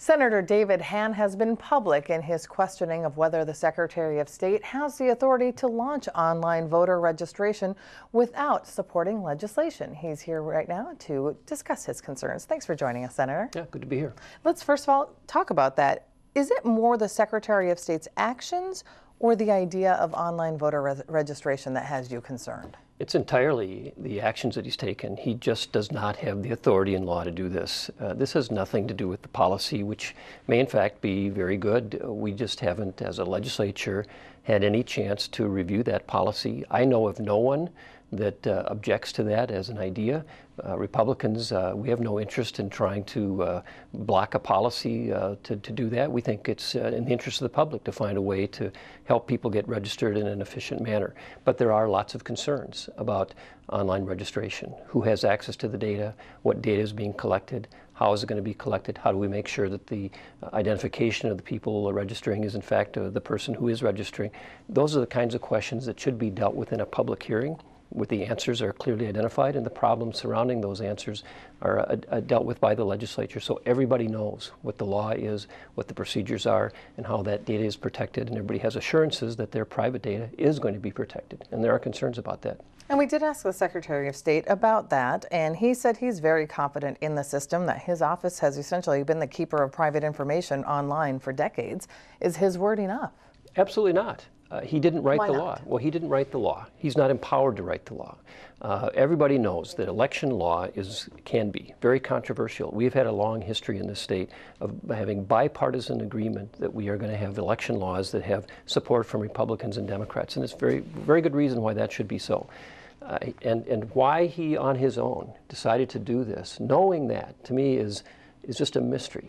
Senator David Hann has been public in his questioning of whether the Secretary of State has the authority to launch online voter registration without supporting legislation. He's here right now to discuss his concerns. Thanks for joining us, Senator. Yeah, good to be here. Let's first of all talk about that. Is it more the Secretary of State's actions or the idea of online voter registration that has you concerned? It's entirely the actions that he's taken. He just does not have the authority in law to do this. This has nothing to do with the policy, which may in fact be very good. We just haven't, as a legislature, had any chance to review that policy. I know of no one that objects to that as an idea. Republicans, we have no interest in trying to block a policy to do that. We think it's in the interest of the public to find a way to help people get registered in an efficient manner. But there are lots of concerns about online registration. Who has access to the data? What data is being collected? How is it going to be collected? How do we make sure that the identification of the people registering is in fact the person who is registering? Those are the kinds of questions that should be dealt with in a public hearing, where the answers are clearly identified and the problems surrounding those answers are dealt with by the legislature, so everybody knows what the law is, what the procedures are, and how that data is protected, and everybody has assurances that their private data is going to be protected, and there are concerns about that. And we did ask the Secretary of State about that, and he said he's very confident in the system, that his office has essentially been the keeper of private information online for decades. Is his word enough? Absolutely not. He didn't write Why the not? law. Well, he didn't write the law. He's not empowered to write the law. Everybody knows that election law can be very controversial. We've had a long history in this state of having bipartisan agreement that we are going to have election laws that have support from Republicans and Democrats, and it's very good reason why that should be so. And why he on his own decided to do this, knowing that, to me is just a mystery.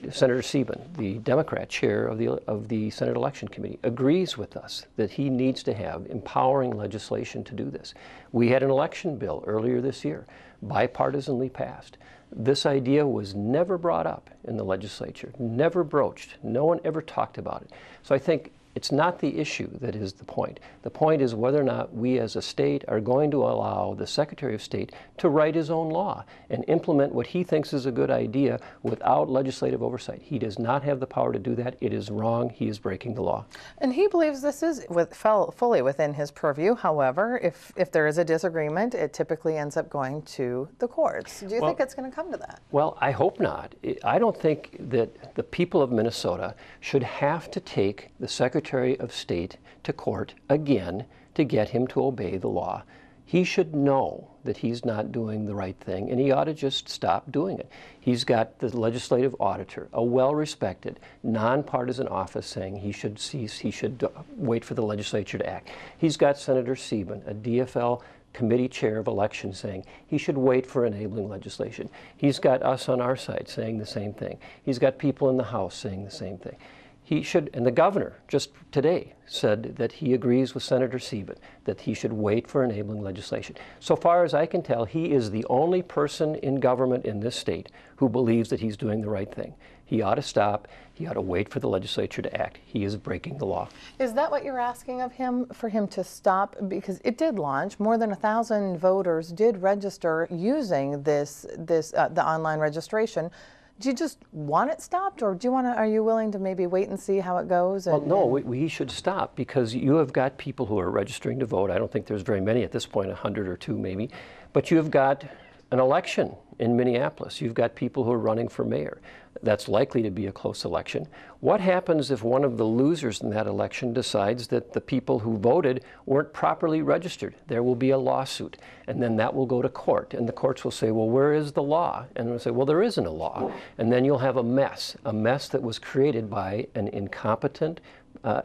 Senator Sieben, the Democrat chair of the Senate Election Committee, agrees with us that he needs to have empowering legislation to do this. We had an election bill earlier this year, bipartisanly passed. This idea was never brought up in the legislature, never broached. No one ever talked about it. So I think it's not the issue that is the point. The point is whether or not we as a state are going to allow the Secretary of State to write his own law and implement what he thinks is a good idea without legislative oversight. He does not have the power to do that. It is wrong. He is breaking the law. And he believes this is fully within his purview. However, if there is a disagreement, it typically ends up going to the courts. Do you think it's going to come to that? Well, I hope not. I don't think that the people of Minnesota should have to take the Secretary of State to court again to get him to obey the law. He should know that he's not doing the right thing, and he ought to just stop doing it. He's got the legislative auditor, a well-respected, nonpartisan office, saying he should cease, he should wait for the legislature to act. He's got Senator Sieben, a DFL committee chair of elections, saying he should wait for enabling legislation. He's got us on our side saying the same thing. He's got people in the House saying the same thing. He should, and the governor just today said that he agrees with Senator Sieben that he should wait for enabling legislation. So far as I can tell, he is the only person in government in this state who believes that he's doing the right thing. He ought to stop. He ought to wait for the legislature to act. He is breaking the law. Is that what you're asking of him, for him to stop? Because it did launch. More than 1,000 voters did register using the online registration. Do you just want it stopped, or are you willing to maybe wait and see how it goes? Well, no, we should stop, because you have got people who are registering to vote. I don't think there's very many at this point, 100 or 2 maybe, but you've got an election in Minneapolis. You've got people who are running for mayor. That's likely to be a close election. What happens if one of the losers in that election decides that the people who voted weren't properly registered? There will be a lawsuit, and then that will go to court, and the courts will say, well, where is the law? And they'll say, well, there isn't a law. And then you'll have a mess that was created by an incompetent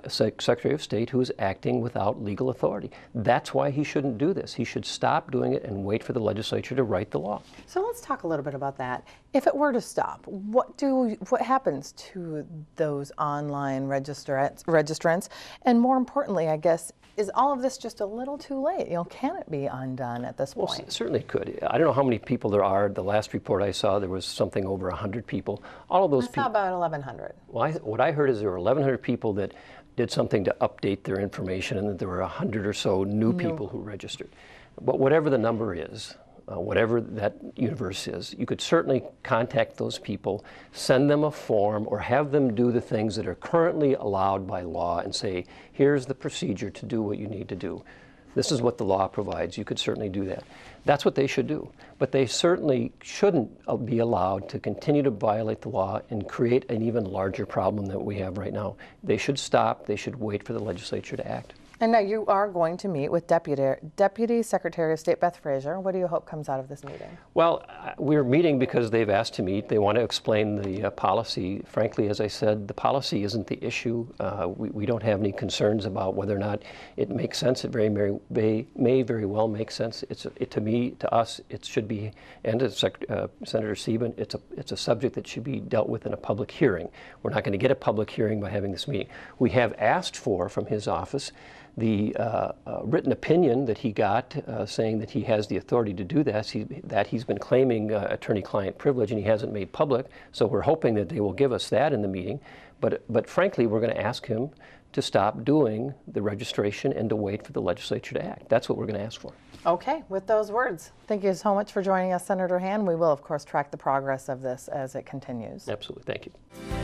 Secretary of State who is acting without legal authority. That's why he shouldn't do this. He should stop doing it and wait for the legislature to write the law. So let's talk a little bit about that. If it were to stop, what happens to those online registrants? And more importantly, I guess, is all of this just a little too late? Can it be undone at this point? Well, certainly it could. I don't know how many people there are. The last report I saw, there was something over 100 people. All of those people. I saw about 1,100. Well, what I heard is there were 1,100 people that did something to update their information, and that there were 100 or so new people who registered. But whatever the number is, whatever that universe is. You could certainly contact those people, send them a form, or have them do the things that are currently allowed by law and say, here's the procedure to do what you need to do. This is what the law provides. You could certainly do that. That's what they should do. But they certainly shouldn't be allowed to continue to violate the law and create an even larger problem that we have right now. They should stop. They should wait for the legislature to act. And now you are going to meet with Deputy Secretary of State Beth Frazier. What do you hope comes out of this meeting? Well, we're meeting because they've asked to meet. They want to explain the policy. Frankly, as I said, the policy isn't the issue. We don't have any concerns about whether or not it makes sense. It may very well make sense. To me, to us, it should be, and to Senator Sieben, it's a subject that should be dealt with in a public hearing. We're not going to get a public hearing by having this meeting. We have asked for, from his office, the written opinion that he got saying that he has the authority to do this, that he's been claiming attorney-client privilege and he hasn't made public. So we're hoping that they will give us that in the meeting. But frankly, we're going to ask him to stop doing the registration and to wait for the legislature to act. That's what we're going to ask for. Okay, with those words, thank you so much for joining us, Senator Hann. We will, of course, track the progress of this as it continues. Absolutely. Thank you.